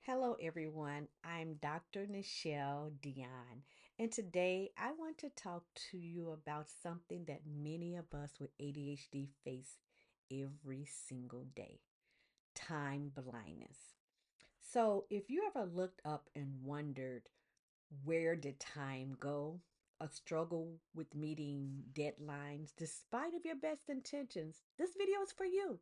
Hello, everyone. I'm Dr. Nichelle Dionne, and today I want to talk to you about something that many of us with ADHD face every single day: time blindness. So, if you ever looked up and wondered, where did time go? A struggle with meeting deadlines despite of your best intentions, this video is for you.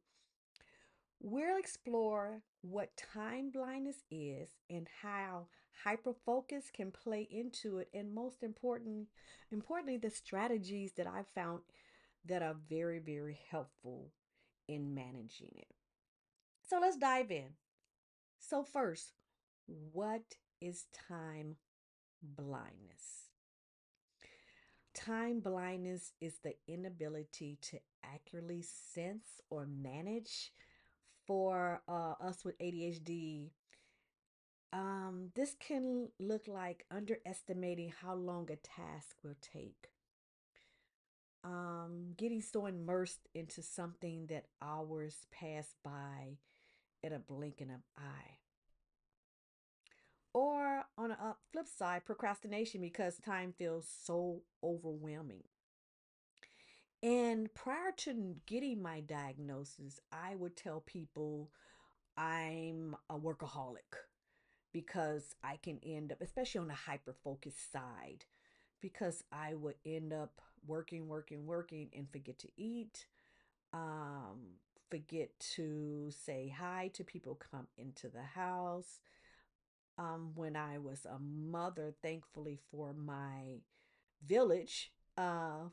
We'll explore what time blindness is and how hyperfocus can play into it, and importantly, the strategies that I've found that are very, very helpful in managing it. So let's dive in. So first, what is time blindness? Time blindness is the inability to accurately sense or manage. For us with ADHD, this can look like underestimating how long a task will take, getting so immersed into something that hours pass by at a blinking of eye. Or on a flip side, procrastination because time feels so overwhelming. And prior to getting my diagnosis, I would tell people I'm a workaholic because I can end up, especially on the hyper focused side, because I would end up working, working, working and forget to eat, forget to say hi to people come into the house. When I was a mother, thankfully for my village,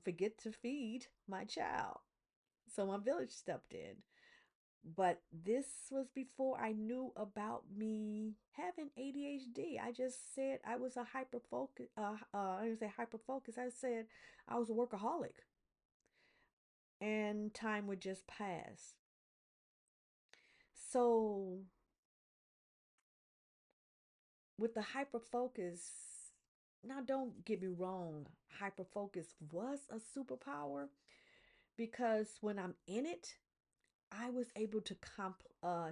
forget to feed my child. So my village stepped in. But this was before I knew about me having ADHD. I just said I was a hyper focus. I didn't say hyper focus. I said I was a workaholic, and time would just pass. So with the hyper focus, now don't get me wrong, hyper focus was a superpower because when I'm in it, I was able to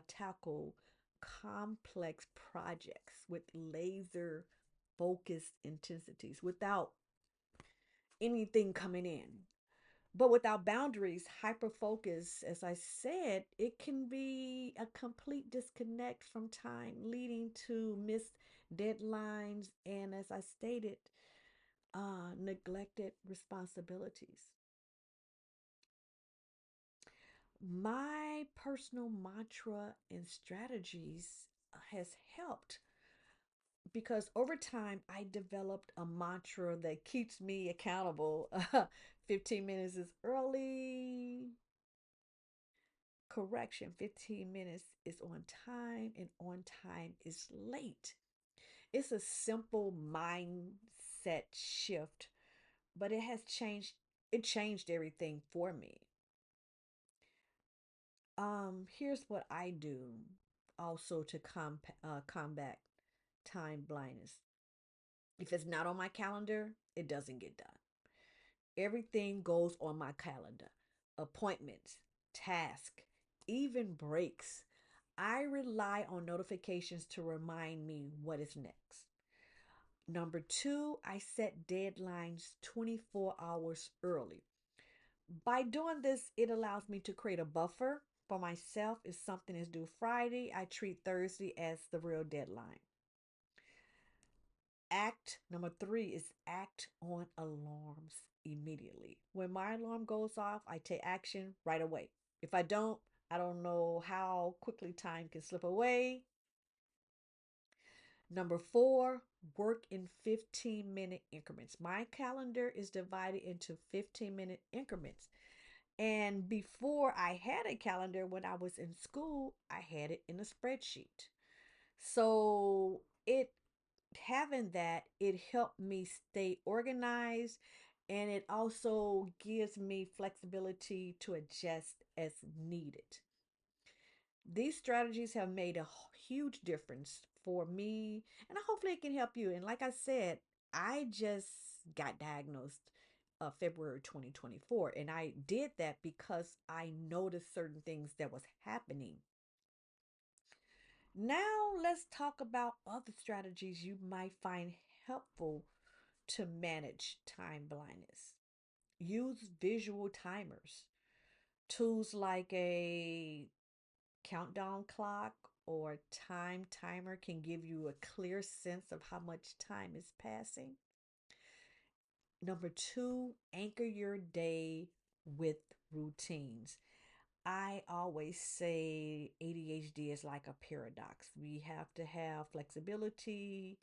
tackle complex projects with laser focused intensities without anything coming in. But without boundaries, hyper focus, as I said, it can be a complete disconnect from time, leading to missed deadlines and, as I stated, neglected responsibilities. My personal mantra and strategies has helped because over time I developed a mantra that keeps me accountable. 15 minutes is early. Correction, 15 minutes is on time and on time is late. It's a simple mindset shift, but it changed everything for me. Here's what I do also to combat time blindness. If it's not on my calendar, it doesn't get done. Everything goes on my calendar: appointments, tasks, even breaks. I rely on notifications to remind me what is next. Number two, I set deadlines 24 hours early. By doing this, it allows me to create a buffer for myself. If something is due Friday, I treat Thursday as the real deadline. Act number three is act on alarms immediately. When my alarm goes off, I take action right away. If I don't know how quickly time can slip away. Number four, work in 15-minute increments. My calendar is divided into 15-minute increments. And before I had a calendar, when I was in school, I had it in a spreadsheet. So it having that, it helped me stay organized, and it also gives me flexibility to adjust as needed. These strategies have made a huge difference for me, and hopefully it can help you. And like I said, I just got diagnosed February 2024, and I did that because I noticed certain things that was happening. Now, let's talk about other strategies you might find helpful to manage time blindness. Use visual timers. Tools like a countdown clock or time timer can give you a clear sense of how much time is passing. Number two, anchor your day with routines. I always say ADHD is like a paradox. We have to have flexibility,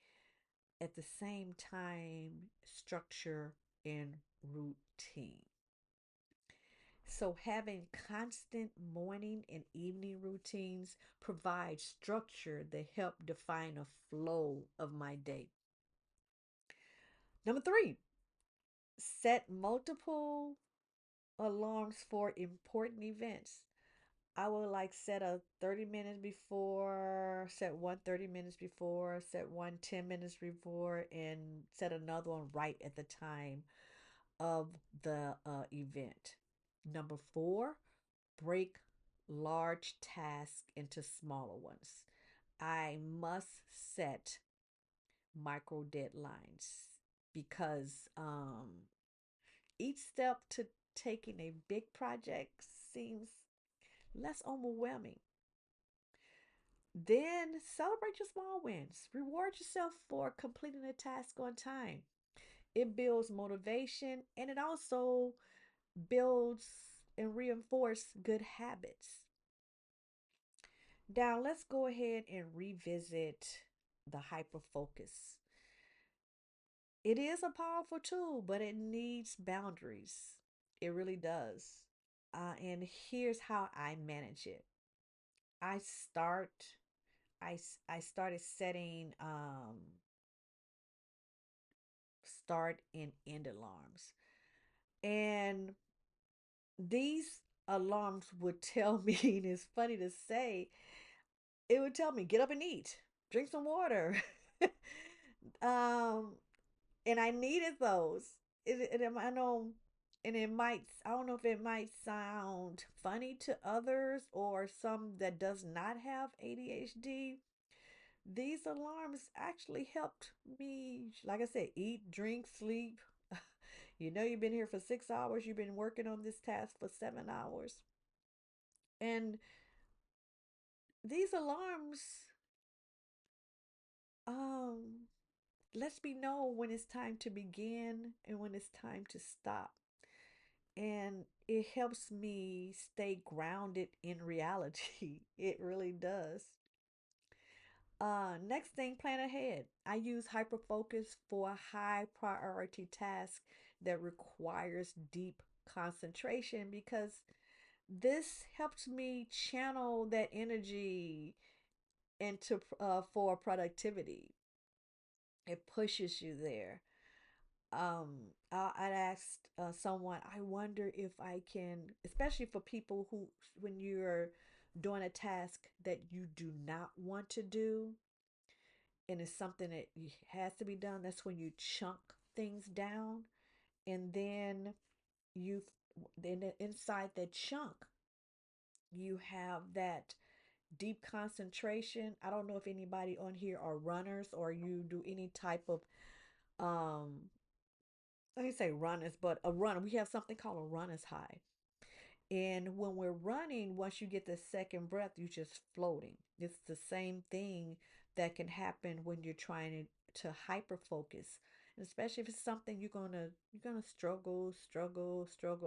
at the same time, structure and routine. So, having constant morning and evening routines provides structure that help define a flow of my day. Number three, set multiple alarms for important events. I will like set a 30 minutes before, set one 30 minutes before, set one 10 minutes before, and set another one right at the time of the event. Number four, break large tasks into smaller ones. I must set micro deadlines because each step to taking a big project seems less overwhelming. Then celebrate your small wins. Reward yourself for completing a task on time. It builds motivation and it also builds and reinforce good habits. Now, let's go ahead and revisit the hyper focus. It is a powerful tool, but it needs boundaries. It really does. And here's how I manage it. I start. I started setting start and end alarms, and these alarms would tell me. And it's funny to say, it would tell me get up and eat, drink some water. um, and I needed those. I know, and it might, I don't know if it might sound funny to others or some that does not have ADHD. These alarms actually helped me, like I said, eat, drink, sleep. You know, you've been here for 6 hours, you've been working on this task for 7 hours. And these alarms um, lets me know when it's time to begin and when it's time to stop. And it helps me stay grounded in reality. It really does. Next thing, plan ahead. I use hyperfocus for a high priority task that requires deep concentration because this helps me channel that energy into for productivity. It pushes you there. I'd asked someone, I wonder if I can, especially for people who, when you're doing a task that you do not want to do, and it's something that has to be done, that's when you chunk things down, and then you, then inside that chunk, you have that deep concentration. I don't know if anybody on here are runners or you do any type of um let me say runners, but a runner, we have something called a runner's high. And when we're running, once you get the second breath, you're just floating. It's the same thing that can happen when you're trying to hyper focus. And especially if it's something you're gonna struggle,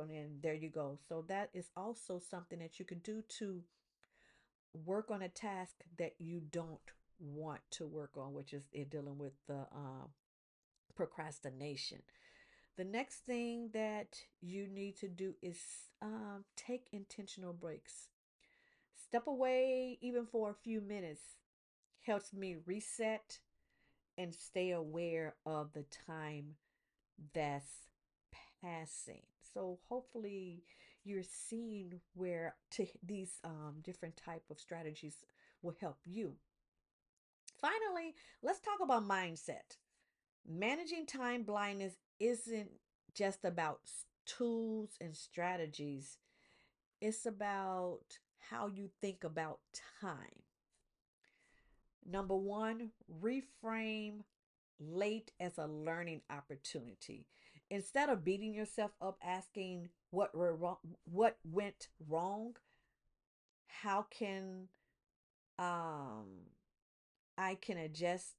and then there you go. So that is also something that you can do to work on a task that you don't want to work on, which is dealing with the procrastination. The next thing that you need to do is take intentional breaks. Step away, even for a few minutes, helps me reset and stay aware of the time that's passing. So hopefully you're seeing where to these different type of strategies will help you. Finally, let's talk about mindset. Managing time blindness isn't just about tools and strategies, it's about how you think about time. Number one, reframe late as a learning opportunity. Instead of beating yourself up asking what went wrong, how can um I can adjust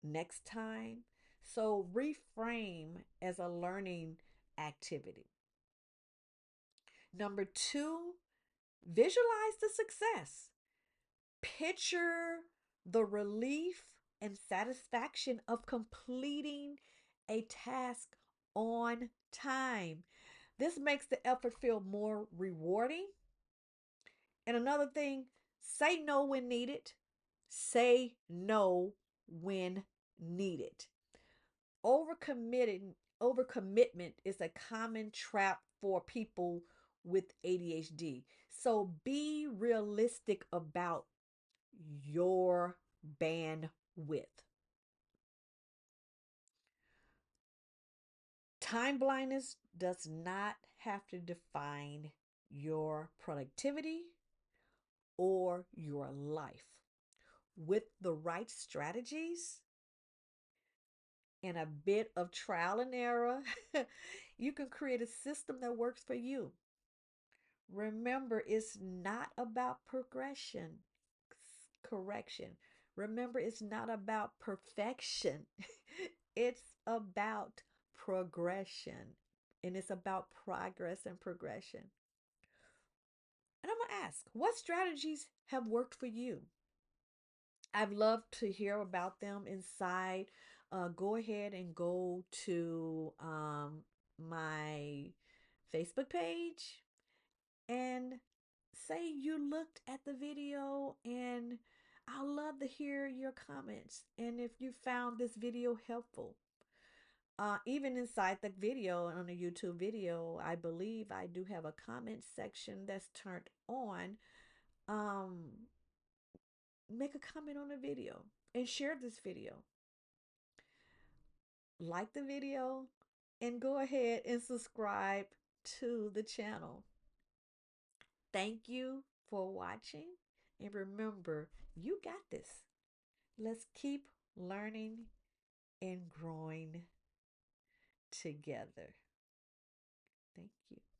next time. So reframe as a learning activity. Number two, visualize the success. Picture the relief and satisfaction of completing a task on time. This makes the effort feel more rewarding. And another thing, say no when needed. Say no when needed. Overcommitting Overcommitment is a common trap for people with ADHD. So be realistic about your bandwidth. Time blindness does not have to define your productivity or your life. With the right strategies and a bit of trial and error, you can create a system that works for you. Remember, it's not about progression, correction. Remember, it's not about perfection, it's about progression. And it's about progress and progression. And I'm going to ask, what strategies have worked for you? I've loved to hear about them inside. Go ahead and go to my Facebook page and say you looked at the video, and I love to hear your comments and if you found this video helpful. Even inside the video on a YouTube video, I believe I do have a comment section that's turned on. Um, Make a comment on the video and share this video. Like the video and go ahead and subscribe to the channel. Thank you for watching, and remember, you got this. Let's keep learning and growing together. Thank you.